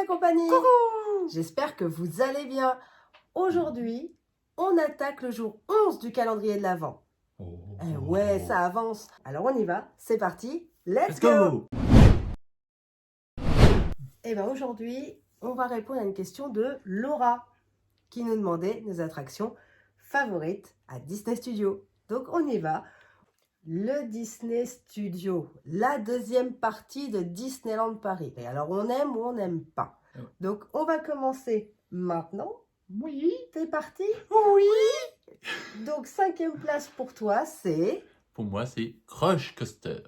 compagnie. Coucou. J'espère que vous allez bien. Aujourd'hui, on attaque le jour 11 du calendrier de l'Avent. Eh ouais, ça avance. Alors on y va, c'est parti. Let's go. Et bien aujourd'hui, on va répondre à une question de Laura qui nous demandait nos attractions favorites à Disney Studio. Donc on y va. Le Disney Studio, la deuxième partie de Disneyland Paris. Et alors on aime ou on n'aime pas. Donc on va commencer maintenant. Oui. T'es parti? Oui. Donc 5e place pour toi, c'est... Pour moi, c'est Crush Coaster.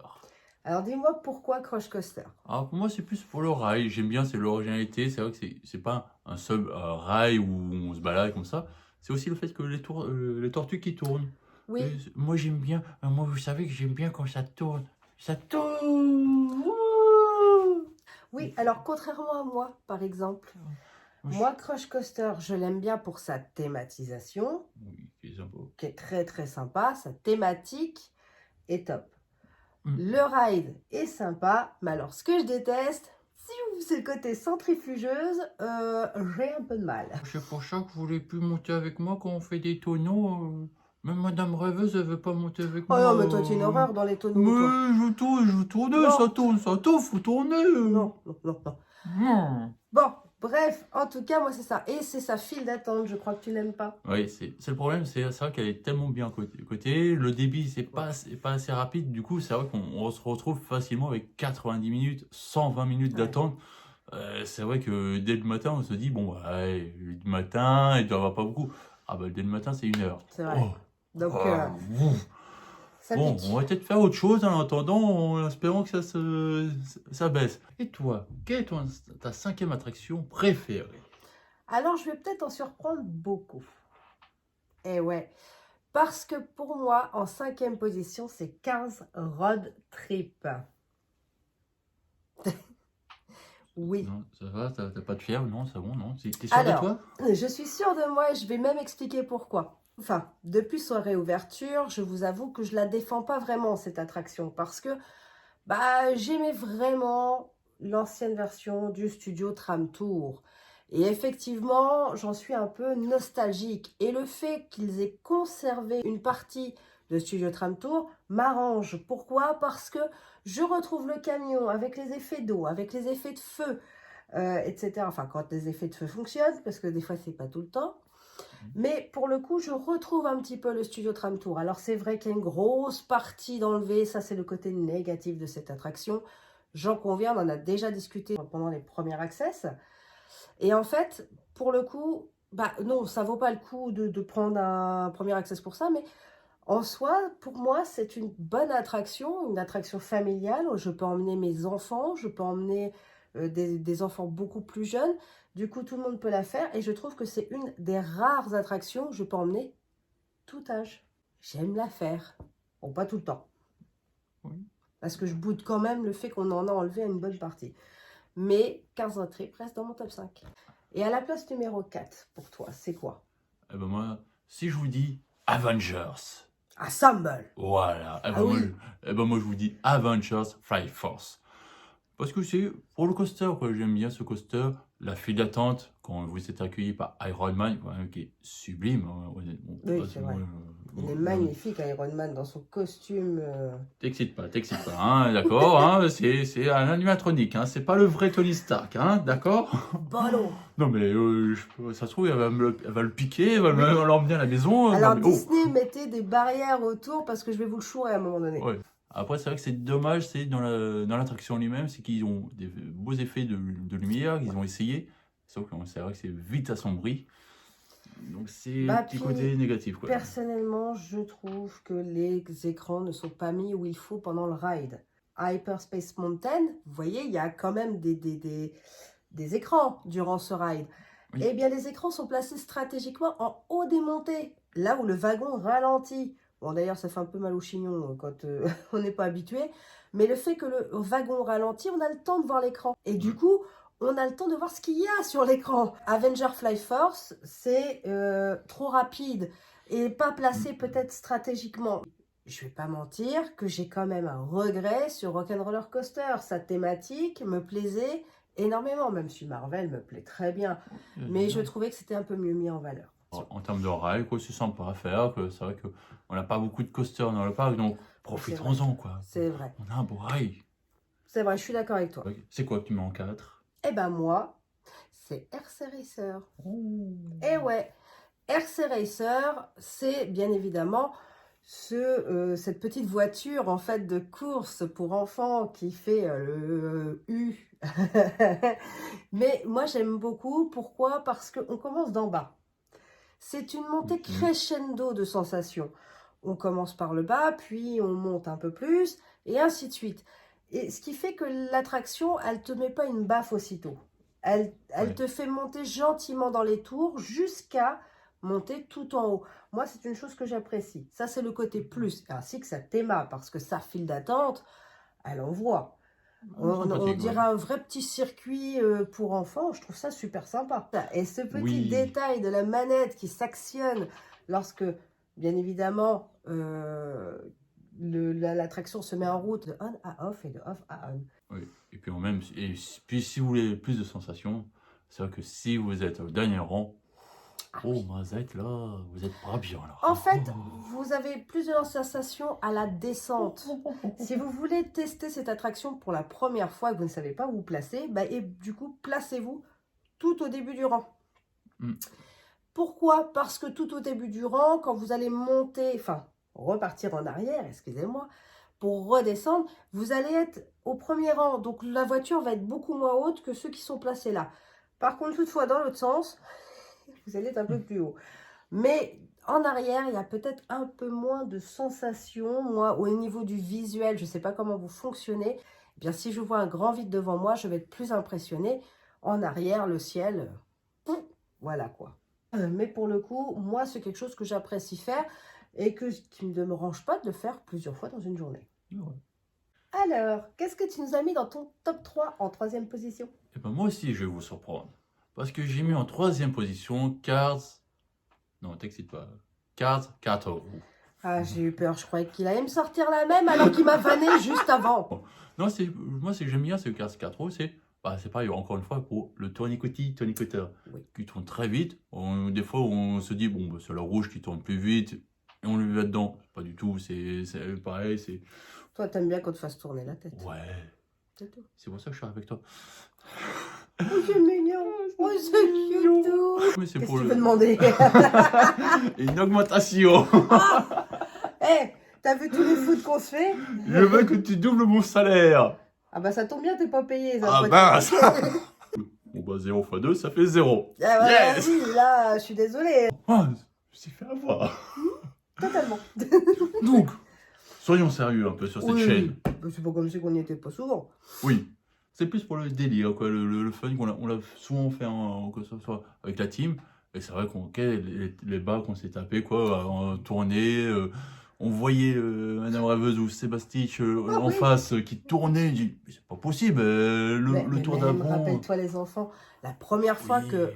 Alors dis-moi pourquoi Crush Coaster? Alors pour moi, c'est plus pour le rail. J'aime bien, c'est l'originalité. C'est vrai que c'est pas un seul rail où on se balade comme ça. C'est aussi le fait que les tortues qui tournent. Oui. Moi, j'aime bien. Moi, vous savez que j'aime bien quand ça tourne. Ça tourne. Oui, alors contrairement à moi, par exemple, moi Crush Coaster, je l'aime bien pour sa thématisation, Oui, qui est sympa. qui est très très sympa, sa thématique est top. Mm. Le ride est sympa, mais alors ce que je déteste, c'est le côté centrifugeuse, j'ai un peu de mal. C'est pour ça que vous voulez plus monter avec moi quand on fait des tonneaux. Même Madame Rêveuse, elle veut pas monter avec Oh moi. non, mais toi, tu es une horreur dans les tonneaux, toi. Mais je tourne, Non. ça tourne, faut tourner. Non, non, non, non. Hmm. Bon, bref, en tout cas, moi, c'est ça. Et c'est sa file d'attente, je crois que tu l'aimes pas. Oui, c'est le problème, c'est vrai qu'elle est tellement bien côté. Le débit, c'est pas assez rapide. Du coup, c'est vrai qu'on se retrouve facilement avec 90 minutes, 120 minutes d'attente. C'est vrai que dès le matin, on se dit, bon, bah, allez, le matin, il doit y avoir pas beaucoup. Ah bah, dès le matin, c'est 1 heure. C'est vrai. Donc, ça bon, pique. on va peut-être faire autre chose en attendant, en espérant que ça baisse. Et toi, quelle est ta 5e attraction préférée? Alors, je vais peut-être en surprendre beaucoup. Eh ouais. Parce que pour moi, en 5e position, c'est 15 Road Trip. Oui. Non, ça va, t'as pas de fièvre, non, c'est bon, non? T'es sûr de Alors, toi? je suis sûre de moi et je vais même expliquer pourquoi. Enfin, depuis sa réouverture, je vous avoue que je la défends pas vraiment, cette attraction, parce que j'aimais vraiment l'ancienne version du studio Tram Tour. Et effectivement, j'en suis un peu nostalgique. Et le fait qu'ils aient conservé une partie de Studio Tram Tour m'arrange. Pourquoi? Parce que je retrouve le camion avec les effets d'eau, avec les effets de feu, etc. Enfin, quand les effets de feu fonctionnent, parce que des fois, c'est pas tout le temps. Mais pour le coup, je retrouve un petit peu le studio Tram Tour. Alors c'est vrai qu'il y a une grosse partie d'enlever, ça c'est le côté négatif de cette attraction. J'en conviens, on en a déjà discuté pendant les premiers access. Et en fait, pour le coup, non, ça vaut pas le coup de prendre un premier access pour ça, mais en soi, pour moi, c'est une bonne attraction, une attraction familiale où je peux emmener mes enfants, je peux emmener des enfants beaucoup plus jeunes. Du coup, tout le monde peut la faire et je trouve que c'est une des rares attractions où je peux emmener tout âge. J'aime la faire. Bon, pas tout le temps. Oui. Parce que je boude quand même le fait qu'on en a enlevé une bonne partie. Mais 15 entrées reste dans mon top 5. Et à la place numéro 4, pour toi, c'est quoi? Eh ben moi, si je vous dis Avengers. Assemble! Voilà. Ah oui. Moi, je vous dis Avengers Flight Force. Parce que c'est pour le coaster, quoi. J'aime bien ce coaster. La file d'attente, quand vous êtes accueilli par Iron Man, qui est sublime, hein, honnêtement. Oui, c'est vrai. Il est magnifique, Iron Man, dans son costume. T'excites pas, hein, d'accord, hein, c'est un animatronique, hein, c'est pas le vrai Tony Stark, hein, d'accord? Ballon! Non mais ça se trouve, elle va le piquer, elle va l'emmener à la maison. Alors non, mais, Disney mettait des barrières autour parce que je vais vous le chourer à un moment donné. Ouais. Après, c'est vrai que c'est dommage, c'est dans l'attraction lui-même, c'est qu'ils ont des beaux effets de lumière, qu'ils ont essayé, sauf que c'est vrai que c'est vite assombri. Donc c'est un petit côté négatif, quoi. Personnellement, je trouve que les écrans ne sont pas mis où il faut pendant le ride. Hyperspace Mountain, vous voyez, il y a quand même des écrans durant ce ride. Oui. Eh bien, les écrans sont placés stratégiquement en haut des montées, là où le wagon ralentit. Bon, d'ailleurs, ça fait un peu mal au chignon quand on n'est pas habitué. Mais le fait que le wagon ralentit, on a le temps de voir l'écran. Et du coup, on a le temps de voir ce qu'il y a sur l'écran. Avenger Fly Force, c'est trop rapide et pas placé peut-être stratégiquement. Je vais pas mentir que j'ai quand même un regret sur Rock'n'Roller Coaster. Sa thématique me plaisait énormément, même si Marvel me plaît très bien. Mais je trouvais que c'était un peu mieux mis en valeur. En termes de rails, quoi, c'est sympa à faire. C'est vrai qu'on n'a pas beaucoup de coasters dans le parc, donc profitons-en, quoi. C'est vrai. On a un beau rail. C'est vrai, je suis d'accord avec toi. C'est quoi que tu mets en 4? Eh ben moi, c'est RC Racer. Oh. Eh ouais, RC Racer, c'est bien évidemment cette petite voiture en fait de course pour enfants qui fait le U. Mais moi j'aime beaucoup, pourquoi? Parce qu'on commence d'en bas. C'est une montée crescendo de sensations. On commence par le bas, puis on monte un peu plus, et ainsi de suite. Et ce qui fait que l'attraction, elle ne te met pas une baffe aussitôt. Elle te fait monter gentiment dans les tours jusqu'à monter tout en haut. Moi, c'est une chose que j'apprécie. Ça, c'est le côté plus, ainsi que sa théma, parce que sa file d'attente, elle envoie. On dirait un vrai petit circuit pour enfants. Je trouve ça super sympa. Et ce petit détail de la manette qui s'actionne lorsque, bien évidemment, l'attraction se met en route de on à off et de off à on. Oui, et puis puis si vous voulez plus de sensations, c'est vrai que si vous êtes au dernier rang, vous êtes là, vous n'êtes pas bien là. En fait, vous avez plus de sensations à la descente. Si vous voulez tester cette attraction pour la première fois et que vous ne savez pas où vous placer, et du coup, placez-vous tout au début du rang. Pourquoi? Parce que tout au début du rang, quand vous allez monter, enfin, repartir en arrière, excusez-moi, pour redescendre, vous allez être au premier rang. Donc, la voiture va être beaucoup moins haute que ceux qui sont placés là. Par contre, toutefois, dans l'autre sens, vous allez être un peu plus haut. Mais en arrière, il y a peut-être un peu moins de sensations. Moi, au niveau du visuel, je ne sais pas comment vous fonctionnez. Eh bien, si je vois un grand vide devant moi, je vais être plus impressionnée. En arrière, le ciel, voilà quoi. Mais pour le coup, moi, c'est quelque chose que j'apprécie faire et qui ne me range pas de le faire plusieurs fois dans une journée. Alors, qu'est-ce que tu nous as mis dans ton top 3 en 3e position? Eh ben moi aussi, je vais vous surprendre. Parce que j'ai mis en 3e position Cars. Non, t'excite pas. Cars 4 roues. Ah, j'ai eu peur. Je croyais qu'il allait me sortir la même alors qu'il m'a vanné juste avant. Non, moi, c'est que j'aime bien, c'est le Cars 4 roues. C'est pareil, encore une fois, pour le tourniqueteur qui tourne très vite. Des fois, on se dit, bon, c'est le rouge qui tourne plus vite et on lui va dedans. Pas du tout, c'est pareil. Toi, t'aimes bien qu'on te fasse tourner la tête. Ouais. C'est tout. C'est pour ça que je suis avec toi. Oh, c'est mignon. Oh, c'est cute. Qu'est-ce que tu veux demander? Une augmentation. Hé, t'as vu tous les foot qu'on se fait? Je veux que tu doubles mon salaire. Ah bah ça tombe bien, t'es pas payé. Ça, ah mince. Bon 0 x 2, ça fait 0. Ah bah, yes. Oui, là, je suis désolée. Oh, je me suis fait avoir. Totalement. Donc, soyons sérieux un peu sur cette chaîne. C'est pas comme si on n'y était pas souvent. Oui. C'est plus pour le délire, quoi, le fun on l'a souvent fait, que ce soit avec la team. Et c'est vrai les bas qu'on s'est tapés, quoi, en tournée, on voyait Madame Rêveuse ou Sébastien en face qui tournait. Je dis, c'est pas possible, le tour d'avant. Rappelle-toi les enfants, la première fois que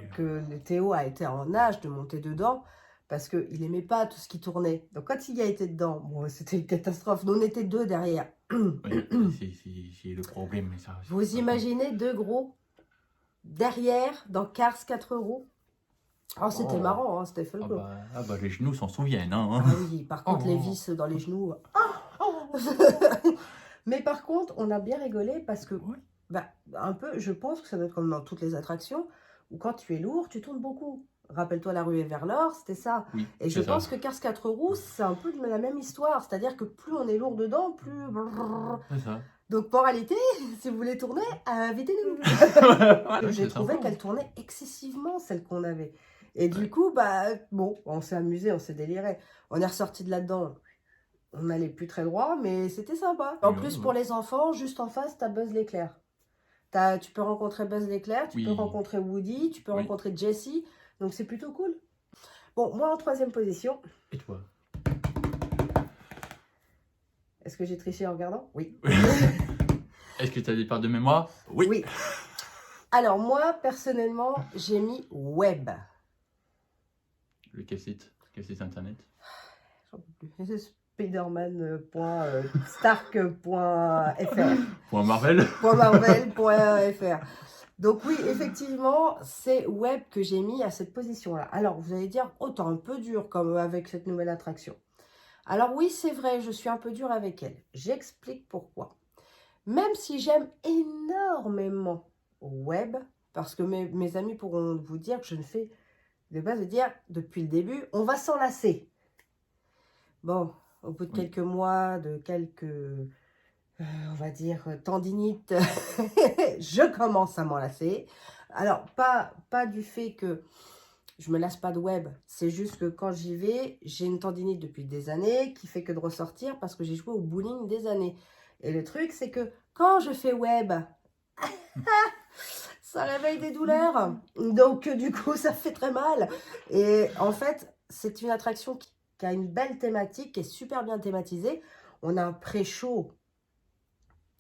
Théo a été en âge de monter dedans, parce qu'il n'aimait pas tout ce qui tournait. Donc quand il y a été dedans, bon, c'était une catastrophe. Nous, on était 2 derrière. C'est le problème. Mais ça, vous imaginez 2 gros derrière dans Cars 4 roues? Oh, c'était marrant, hein, c'était folklore. Les genoux s'en souviennent. Hein. Ah oui, par contre, les vis dans les genoux. Mais par contre, on a bien rigolé parce que, un peu, je pense que ça doit être comme dans toutes les attractions, où quand tu es lourd, tu tournes beaucoup. Rappelle-toi la ruée vers l'or, c'était ça. Oui, et je pense que Cars 4 roues, c'est un peu la même histoire. C'est-à-dire que plus on est lourd dedans, plus... C'est ça. Donc, moralité, si vous voulez tourner, invitez-nous. J'ai trouvé qu'elle tournait excessivement, celle qu'on avait. Et du coup, on s'est amusé, on s'est déliré. On est ressorti de là-dedans. On n'allait plus très droit, mais c'était sympa. En plus, pour les enfants, juste en face, tu as Buzz l'éclair. Tu peux rencontrer Buzz l'éclair, tu peux rencontrer Woody, tu peux rencontrer Jessie. Donc, c'est plutôt cool. Bon, moi, en 3e position. Et toi? Est-ce que j'ai triché en regardant? Oui. Est-ce que tu as des parts de mémoire? Oui. Alors, moi, personnellement, j'ai mis Web. Quel site internet? J'en peux plus. Spiderman.stark.fr Marvel. .marvel.fr Donc oui, effectivement, c'est Web que j'ai mis à cette position-là. Alors, vous allez dire, autant un peu dur comme avec cette nouvelle attraction. Alors oui, c'est vrai, je suis un peu dure avec elle. J'explique pourquoi. Même si j'aime énormément Web, parce que mes amis pourront vous dire que je ne fais de base de dire depuis le début, on va s'en lasser. Bon, au bout de Oui. quelques mois, de quelques, on va dire, tendinites, je commence à m'en lasser. Alors, pas du fait que je me lasse pas de Web, c'est juste que quand j'y vais, j'ai une tendinite depuis des années qui fait que de ressortir parce que j'ai joué au bowling des années. Et le truc, c'est que quand je fais Web, ça réveille des douleurs. Donc, du coup, ça fait très mal. Et en fait, c'est une attraction qui a une belle thématique, qui est super bien thématisée. On a un pré-show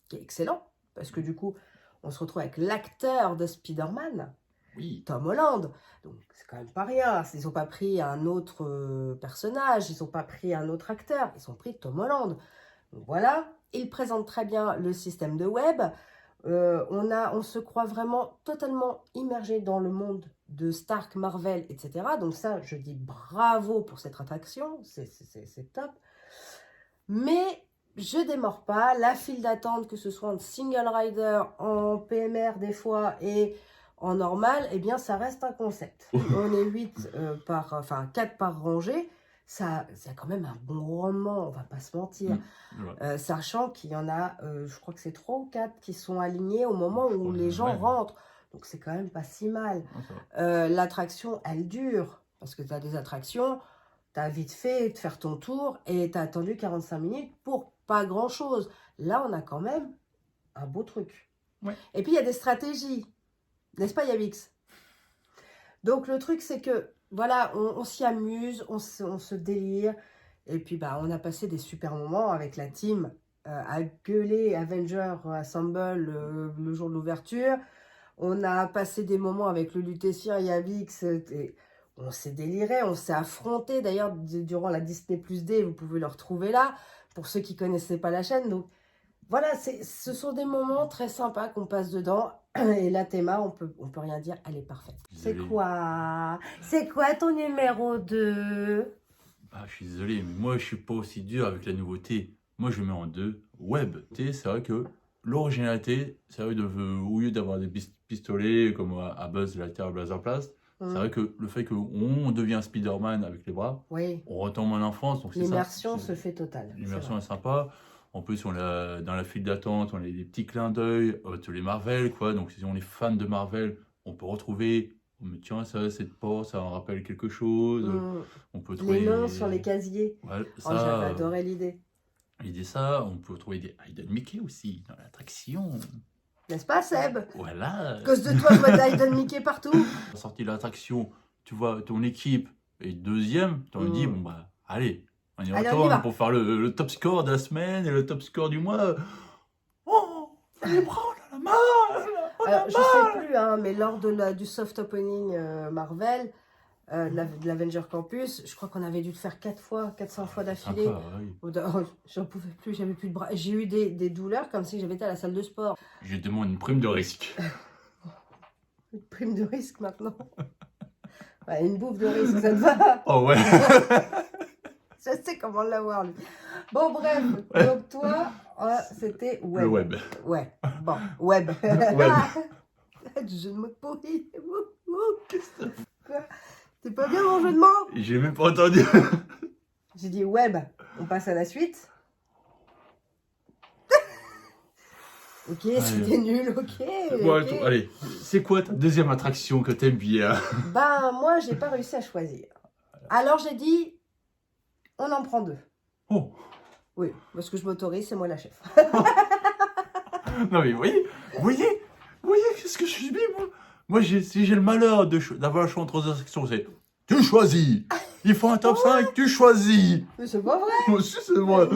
qui est excellent, parce que du coup, on se retrouve avec l'acteur de Spider-Man, Oui. Tom Holland. Donc, c'est quand même pas rien. Ils n'ont pas pris un autre personnage, ils n'ont pas pris un autre acteur, ils ont pris Tom Holland. Donc voilà, il présente très bien le système de Web. On se croit vraiment totalement immergé dans le monde de Stark, Marvel, etc. Donc ça, je dis bravo pour cette attraction, c'est top. Mais je démords pas, la file d'attente, que ce soit en single rider, en PMR des fois et en normal, eh bien ça reste un concept. On est 4 par rangée, ça a quand même un bon rendement, on va pas se mentir. Ouais. Sachant qu'il y en a, je crois que c'est 3 ou 4 qui sont alignés au moment où les gens rentrent. Donc c'est quand même pas si mal. L'attraction, elle dure. Parce que tu as des attractions, tu as vite fait de faire ton tour et tu as attendu 45 minutes pour pas grand-chose. Là, on a quand même un beau truc. Ouais. Et puis, il y a des stratégies. N'est-ce pas, Yavix? Donc, le truc, c'est que, voilà, on s'y amuse, on se délire. Et puis, bah, on a passé des super moments avec la team à gueuler Avenger Assemble le jour de l'ouverture. On a passé des moments avec le Lutétien et Yavix. On s'est déliré, on s'est affronté. D'ailleurs, durant la Disney Plus D, vous pouvez le retrouver là, pour ceux qui ne connaissaient pas la chaîne. Donc, voilà, ce sont des moments très sympas qu'on passe dedans. Et la Théma, on peut rien dire, elle est parfaite. C'est quoi ton numéro 2? Ah, je suis désolé, mais moi, je suis pas aussi dur avec la nouveauté. Moi, je mets en 2 Web. C'est vrai que l'originalité, c'est vrai, au lieu d'avoir des pistolets comme à Buzz Lightyear Blazer Blast, c'est vrai que le fait qu'on devient Spider-Man avec les bras, oui, on retombe en enfance. l'immersion se fait totale. L'immersion est sympa. En plus, dans la file d'attente, on a des petits clins d'œil, tous les Marvel, quoi. Donc, si on est fan de Marvel, on peut retrouver, tiens, ça, cette porte, ça en rappelle quelque chose. On peut trouver les noms sur les casiers. Ouais, j'avais adoré l'idée. L'idée, ça, on peut trouver des Hidden Mickey aussi dans l'attraction. N'est-ce pas, Seb? Voilà. À cause de toi, je vois des Hidden Mickey partout. Sortie de l'attraction, tu vois, ton équipe est deuxième, tu te dis, bon, bah, allez, on y retourne pour faire le top score de la semaine et le top score du mois. Oh, allez prendre la main. Alors, je sais plus, hein, mais lors du soft opening Marvel, de l'Avenger Campus, je crois qu'on avait dû le faire 400 fois d'affilée. Oui. J'en pouvais plus, j'avais plus de bras. J'ai eu des douleurs comme si j'avais été à la salle de sport. Je demande une prime de risque. Une prime de risque maintenant. Ouais, une bouffe de risque, ça te va? Oh ouais. Je sais comment l'avoir, lui. Bon, bref, donc toi, c'était Web. Le Web. Ouais, bon, Web. Web. Du jeu de mots pourri. Quoi? T'es pas bien mon jeu de mots? J'ai même pas entendu. J'ai dit Web, on passe à la suite. Ok, c'était nul, ok. Ouais, allez, c'est quoi ta deuxième attraction que t'aimes bien? Ben, moi, j'ai pas réussi à choisir. Alors, j'ai dit, on en prend 2. Oh. Oui, parce que je m'autorise, c'est moi la chef. Non mais vous voyez qu'est-ce que je subis, moi? Moi, si j'ai le malheur d'avoir le choix entre deux attractions, c'est tu choisis. Il faut un top 5, tu choisis. Mais c'est pas vrai. Moi aussi, c'est vrai.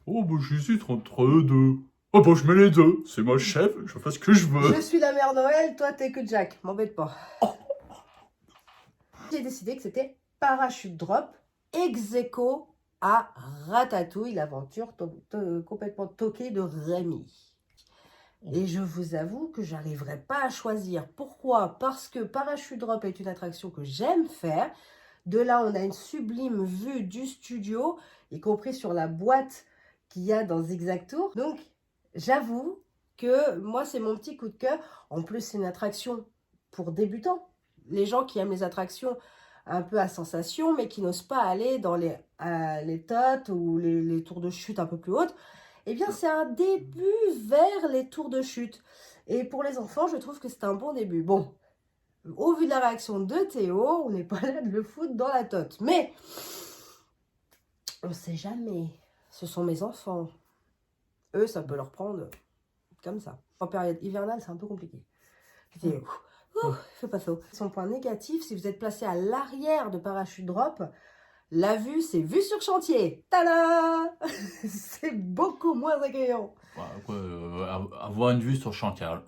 Oh, bah, je suis entre eux deux. Oh, bah, je mets les deux. C'est moi chef, je fais ce que je veux. Je suis la mère Noël, toi, t'es que Jack. M'embête pas. J'ai décidé que c'était Parachute Drop, ex-aequo à Ratatouille, l'aventure complètement toquée de Rémi. Et je vous avoue que j'arriverai pas à choisir. Pourquoi? Parce que Parachute Drop est une attraction que j'aime faire. De là, on a une sublime vue du studio, y compris sur la boîte qu'il y a dans Zigzag Tour. Donc, j'avoue que moi, c'est mon petit coup de cœur. En plus, c'est une attraction pour débutants. Les gens qui aiment les attractions un peu à sensation, mais qui n'osent pas aller dans les totes ou les tours de chute un peu plus hautes. Eh bien, c'est un début vers les tours de chute. Et pour les enfants, je trouve que c'est un bon début. Bon, au vu de la réaction de Théo, on n'est pas là de le foutre dans la tote. Mais, on ne sait jamais. Ce sont mes enfants. Eux, ça peut leur prendre comme ça. En période hivernale, c'est un peu compliqué. Fais pas ça. Son point négatif, si vous êtes placé à l'arrière de Parachute Drop, la vue, c'est vue sur chantier. Tada! C'est beaucoup moins agréant. Avoir une vue sur Chantier Land.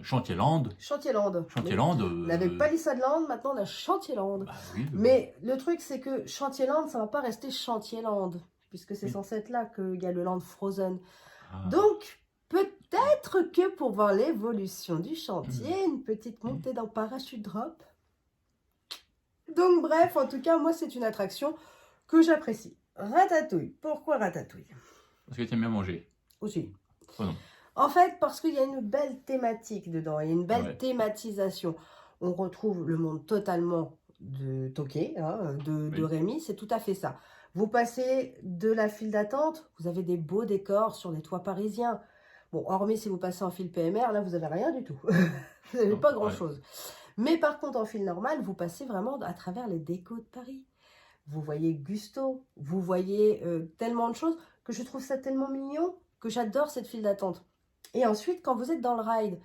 Chantier-Land. Chantier-Land. On avait Palissadeland, maintenant on a Chantier-Land. Bah oui, Mais le truc, c'est que Chantier-Land, ça va pas rester Chantier-Land, puisque c'est censé être là qu'il y a le Land Frozen. Donc, peut-être que pour voir l'évolution du chantier, une petite montée dans Parachute Drop. Donc, bref, en tout cas, moi, c'est une attraction que j'apprécie. Ratatouille. Pourquoi Ratatouille? Parce que tu aimes bien manger. Aussi. Oh non. En fait, parce qu'il y a une belle thématique dedans, il y a une belle thématisation. On retrouve le monde totalement de Tokyo, de Rémi, c'est tout à fait ça. Vous passez de la file d'attente, vous avez des beaux décors sur les toits parisiens. Bon, hormis si vous passez en file PMR, là, vous n'avez rien du tout. Vous n'avez pas grand-chose. Mais par contre, en file normale, vous passez vraiment à travers les décos de Paris. Vous voyez Gusto, vous voyez tellement de choses que je trouve ça tellement mignon que j'adore cette file d'attente. Et ensuite, quand vous êtes dans le ride,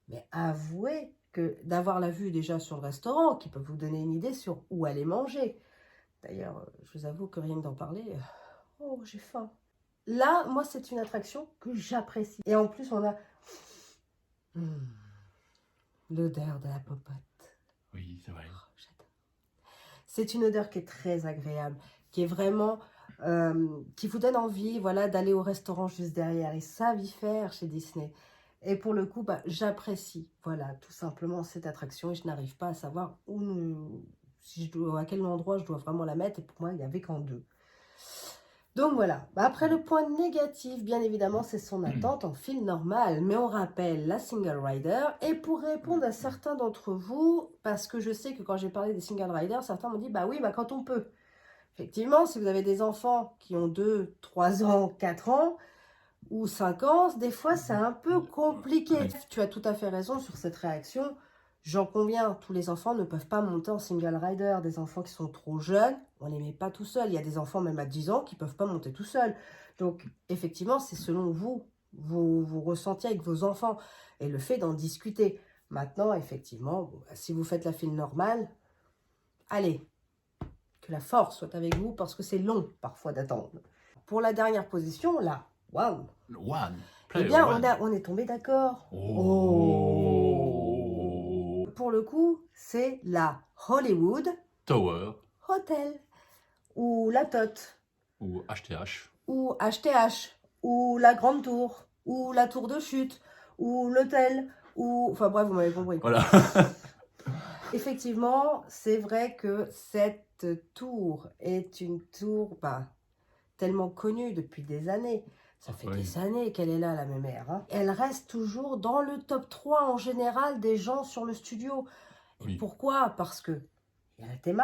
mais avouez que d'avoir la vue déjà sur le restaurant, qui peut vous donner une idée sur où aller manger. D'ailleurs, je vous avoue que rien que d'en parler, oh, j'ai faim. Là, moi, c'est une attraction que j'apprécie. Et en plus, on a l'odeur de la popote. Oui, c'est vrai. Oh, j'adore. C'est une odeur qui est très agréable, qui est vraiment... qui vous donne envie, voilà, d'aller au restaurant juste derrière. Ils savent y faire chez Disney. Et pour le coup, bah, j'apprécie, voilà, tout simplement cette attraction et je n'arrive pas à savoir à quel endroit je dois vraiment la mettre. Et pour moi, il n'y avait qu'en 2. Donc voilà. Bah, après, le point négatif, bien évidemment, c'est son attente en file normale. Mais on rappelle la single rider. Et pour répondre à certains d'entre vous, parce que je sais que quand j'ai parlé des single riders, certains m'ont dit, bah oui, bah quand on peut. Effectivement, si vous avez des enfants qui ont 2, 3 ans, 4 ans ou 5 ans, des fois c'est un peu compliqué. Tu as tout à fait raison sur cette réaction. J'en conviens, tous les enfants ne peuvent pas monter en single rider. Des enfants qui sont trop jeunes, on ne les met pas tout seuls. Il y a des enfants même à 10 ans qui ne peuvent pas monter tout seuls. Donc effectivement, c'est selon vous ressentiez avec vos enfants et le fait d'en discuter. Maintenant, effectivement, si vous faites la file normale, allez. Que la force soit avec vous parce que c'est long parfois d'attendre. Pour la dernière position, là, waouh! Eh bien, on est tombé d'accord. Oh. Pour le coup, c'est la Hollywood Tower. Hotel ou la Tote Ou HTH. ou HTH ou la Grande Tour ou la Tour de Chute ou l'hôtel ou... Enfin bref, vous m'avez compris. Voilà. Effectivement, c'est vrai que cette tour est une tour tellement connue depuis des années. Ça fait des années qu'elle est là, la mémère. Hein. Elle reste toujours dans le top 3 en général des gens sur le studio. Et pourquoi? Parce que il y a le thème,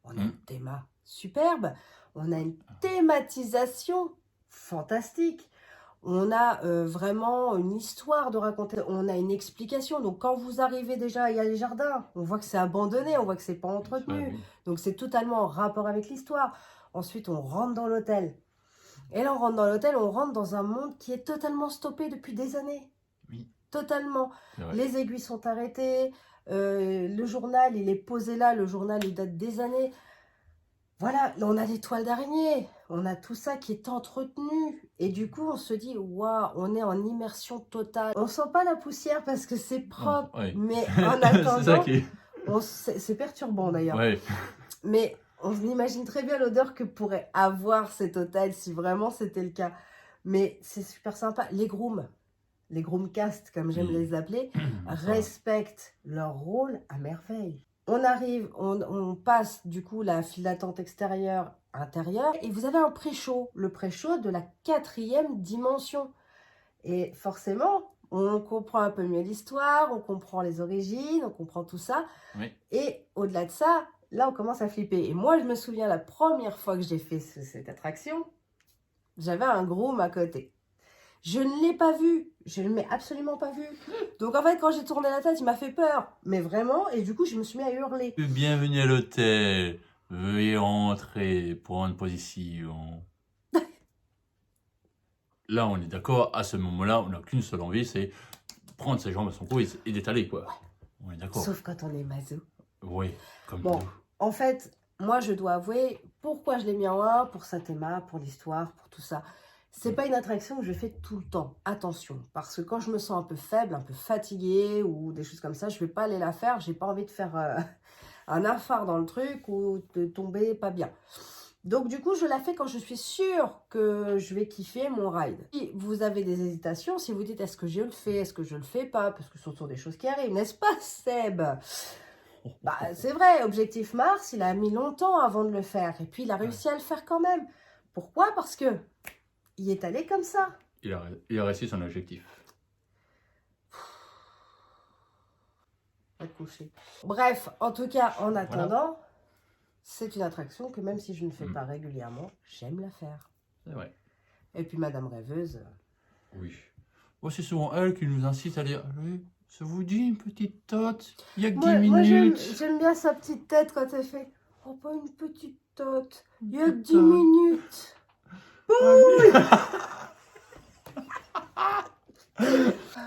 on a un thème superbe, on a une thématisation fantastique. On a vraiment une histoire de raconter, on a une explication. Donc quand vous arrivez déjà, il y a les jardins, on voit que c'est abandonné, on voit que c'est pas entretenu. Donc c'est totalement en rapport avec l'histoire. Ensuite, on rentre dans l'hôtel. Et là, on rentre dans l'hôtel, on rentre dans un monde qui est totalement stoppé depuis des années. Oui. Totalement. Les aiguilles sont arrêtées, le journal, il est posé là, le journal, il date des années. Voilà, on a des toiles d'araignée, on a tout ça qui est entretenu. Et du coup, on se dit, waouh, on est en immersion totale. On sent pas la poussière parce que c'est propre, mais en attendant, c'est perturbant d'ailleurs. Mais on imagine très bien l'odeur que pourrait avoir cet hôtel si vraiment c'était le cas. Mais c'est super sympa. Les grooms, les groomcast, comme j'aime les appeler, respectent leur rôle à merveille. On arrive, on passe du coup la file d'attente extérieure, intérieure, et vous avez un pré-show, le pré-show de la 4e dimension. Et forcément, on comprend un peu mieux l'histoire, on comprend les origines, on comprend tout ça. Oui. Et au-delà de ça, là, on commence à flipper. Et moi, je me souviens, la première fois que j'ai fait cette attraction, j'avais un groom à côté. Je ne l'ai pas vu. Je ne l'ai absolument pas vu. Donc, en fait, quand j'ai tourné la tête, il m'a fait peur. Mais vraiment, et du coup, je me suis mis à hurler. Bienvenue à l'hôtel. Veuillez entrer pour une position. Là, on est d'accord, à ce moment-là, on n'a qu'une seule envie, c'est prendre ses jambes à son cou et d'étaler, quoi. On est d'accord. Sauf quand on est maso. Oui, comme Bon, nous. en fait, moi, je dois avouer, pourquoi je l'ai mis en 1, pour Saint-Théma, pour l'histoire, pour tout ça. C'est pas une attraction que je fais tout le temps. Attention, parce que quand je me sens un peu faible, un peu fatiguée ou des choses comme ça, je vais pas aller la faire. J'ai pas envie de faire un infart dans le truc ou de tomber pas bien. Donc, du coup, je la fais quand je suis sûre que je vais kiffer mon ride. Si vous avez des hésitations, si vous dites est-ce que je le fais, est-ce que je le fais pas, parce que ce sont des choses qui arrivent, n'est-ce pas, Seb? Bah, c'est vrai, Objectif Mars, il a mis longtemps avant de le faire. Et puis, il a réussi à le faire quand même. Pourquoi? Parce que il est allé comme ça. Il a réussi son objectif. Va te coucher. Bref, en tout cas, en attendant, c'est une attraction que même si je ne fais pas régulièrement, j'aime la faire. C'est vrai. Et puis, Madame Rêveuse... Oui. Oh, c'est souvent elle qui nous incite à dire allez, ça vous dit une petite tote? Il y a que 10 Moi, minutes. j'aime bien sa petite tête quand elle fait « Oh, pas une petite tote, il y a que 10 tote. minutes. »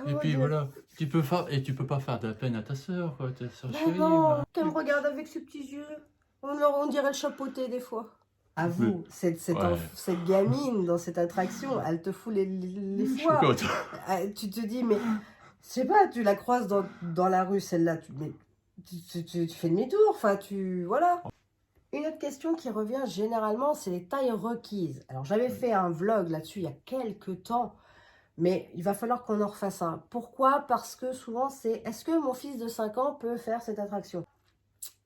Et puis voilà, tu peux pas faire de la peine à ta sœur, quoi, ta sœur Bah chérie. non, bah. qu'elle me regarde avec ses petits yeux. On dirait le chapeauté des fois. À vous, cette gamine dans cette attraction, elle te fout les foies. Chocotte. Tu te dis, mais je sais pas, tu la croises dans la rue, celle-là, tu fais demi-tour, enfin, voilà. Une autre question qui revient généralement, c'est les tailles requises. Alors, j'avais fait un vlog là-dessus il y a quelques temps, mais il va falloir qu'on en refasse un. Pourquoi? Parce que souvent, c'est est-ce que mon fils de 5 ans peut faire cette attraction?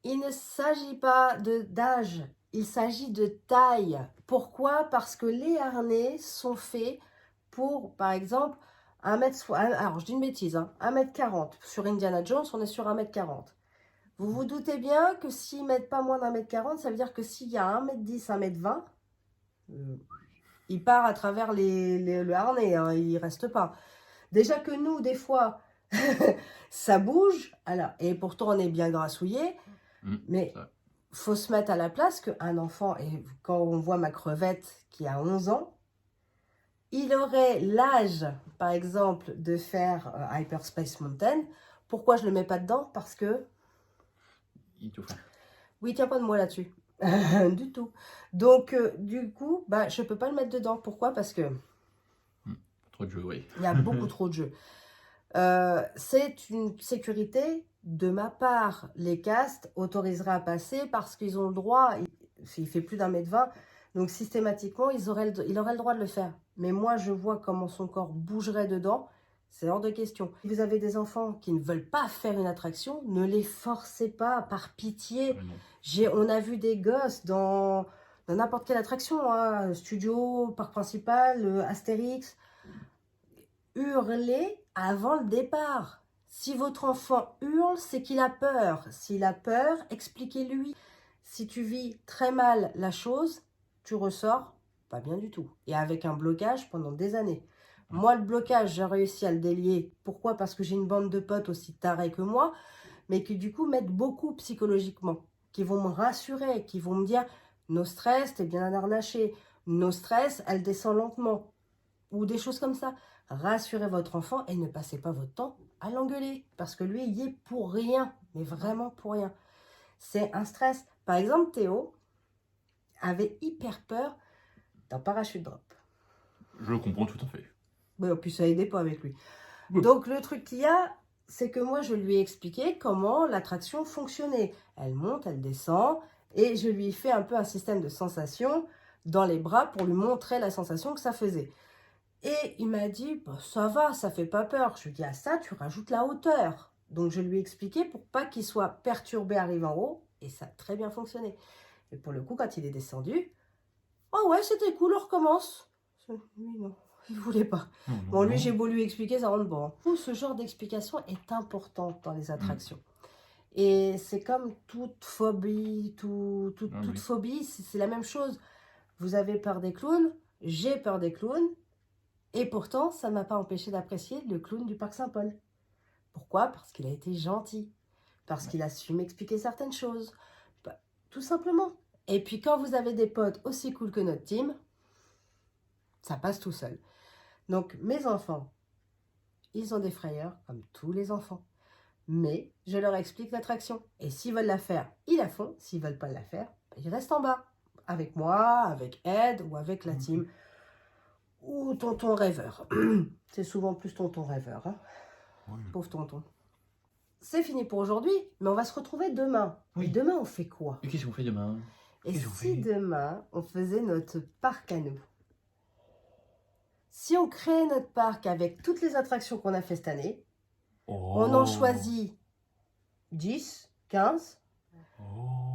Il ne s'agit pas d'âge, il s'agit de taille. Pourquoi? Parce que les harnais sont faits pour, par exemple, 1m, alors je dis une bêtise, 1m40. Sur Indiana Jones, on est sur 1m40. Vous vous doutez bien que s'ils ne mettent pas moins d'1m40, ça veut dire que s'il y a 1m10, 1m20, il part à travers le harnais, il ne reste pas. Déjà que nous, des fois, ça bouge, alors, et pourtant on est bien grassouillé, mais il faut se mettre à la place qu'un enfant, et quand on voit ma crevette qui a 11 ans, il aurait l'âge, par exemple, de faire Hyperspace Mountain. Pourquoi je ne le mets pas dedans? Parce que... Il tout fait. Oui, tiens pas de moi là-dessus. Du tout. Donc, du coup, bah, je ne peux pas le mettre dedans. Pourquoi? Parce que... Trop de jeux, oui. Il y a beaucoup trop de jeux. C'est une sécurité de ma part. Les castes autoriseraient à passer parce qu'ils ont le droit. Il fait plus d'1m20. Donc, systématiquement, il aurait le droit de le faire. Mais moi, je vois comment son corps bougerait dedans. C'est hors de question. Si vous avez des enfants qui ne veulent pas faire une attraction, ne les forcez pas, par pitié. On a vu des gosses dans n'importe quelle attraction, studio, parc principal, Astérix, hurler avant le départ. Si votre enfant hurle, c'est qu'il a peur. S'il a peur, expliquez-lui. Si tu vis très mal la chose, tu ressors pas bien du tout. Et avec un blocage pendant des années. Moi, le blocage, j'ai réussi à le délier. Pourquoi? Parce que j'ai une bande de potes aussi tarés que moi, mais qui du coup m'aident beaucoup psychologiquement, qui vont me rassurer, qui vont me dire « No stress, t'es bien harnaché. No stress, elle descend lentement. » Ou des choses comme ça. Rassurez votre enfant et ne passez pas votre temps à l'engueuler. Parce que lui, il y est pour rien, mais vraiment pour rien. C'est un stress. Par exemple, Théo avait hyper peur d'un parachute drop. Je le comprends tout à fait. Oui, en plus, ça aidait pas avec lui. Oui. Donc, le truc qu'il y a, c'est que moi, je lui ai expliqué comment l'attraction fonctionnait. Elle monte, elle descend, et je lui ai fait un peu un système de sensation dans les bras pour lui montrer la sensation que ça faisait. Et il m'a dit, bah, ça va, ça fait pas peur. Je lui ai dit, à ça, tu rajoutes la hauteur. Donc, je lui ai expliqué pour pas qu'il soit perturbé arrivant en haut. Et ça a très bien fonctionné. Et pour le coup, quand il est descendu, oh ouais, c'était cool, on recommence. Lui, non, il voulait pas. Bon, lui, j'ai beau lui expliquer, ça rentre bon. Ce genre d'explication est importante dans les attractions. Et c'est comme toute phobie, toute phobie, c'est la même chose. Vous avez peur des clowns, j'ai peur des clowns. Et pourtant, ça ne m'a pas empêché d'apprécier le clown du Parc Saint-Paul. Pourquoi? Parce qu'il a été gentil. Parce qu'il a su m'expliquer certaines choses. Bah, tout simplement. Et puis quand vous avez des potes aussi cool que notre team, ça passe tout seul. Donc mes enfants, ils ont des frayeurs comme tous les enfants. Mais je leur explique l'attraction. Et s'ils veulent la faire, ils la font. S'ils ne veulent pas la faire, ils restent en bas. Avec moi, avec Ed ou avec la team. Ou tonton rêveur. C'est souvent plus tonton rêveur. Hein. Oui. Pauvre tonton. C'est fini pour aujourd'hui, mais on va se retrouver demain. Oui. Et demain, on fait quoi? Et qu'est-ce qu'on fait demain? Et si demain, on faisait notre parc à nous? Si on crée notre parc avec toutes les attractions qu'on a fait cette année, on en choisit 10, 15,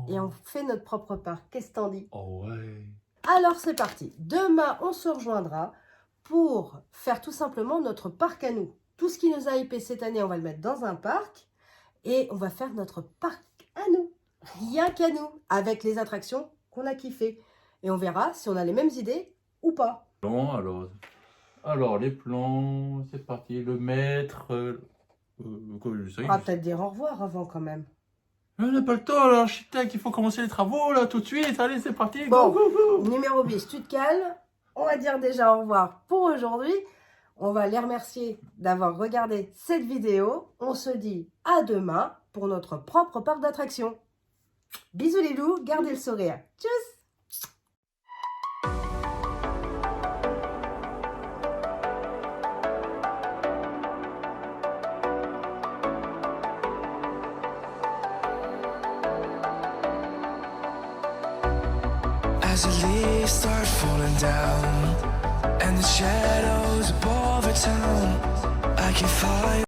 et on fait notre propre parc. Qu'est-ce que t'en dis? Oh ouais. Alors c'est parti. Demain, on se rejoindra pour faire tout simplement notre parc à nous. Tout ce qui nous a hypé cette année, on va le mettre dans un parc et on va faire notre parc à nous. Rien qu'à nous, avec les attractions qu'on a kiffées. Et on verra si on a les mêmes idées ou pas. Bon, alors les plans, c'est parti. Le maître. On va peut-être dire au revoir avant quand même. On n'a pas le temps, là, architecte, il faut commencer les travaux, là, tout de suite. Allez, c'est parti. Bon, go, go, go. Numéro 10, tu te calmes. On va dire déjà au revoir pour aujourd'hui. On va les remercier d'avoir regardé cette vidéo. On se dit à demain pour notre propre parc d'attractions. Bisous les loups, gardez le sourire. Tchuss! As the leaves start falling down and the shadows above the town, I can find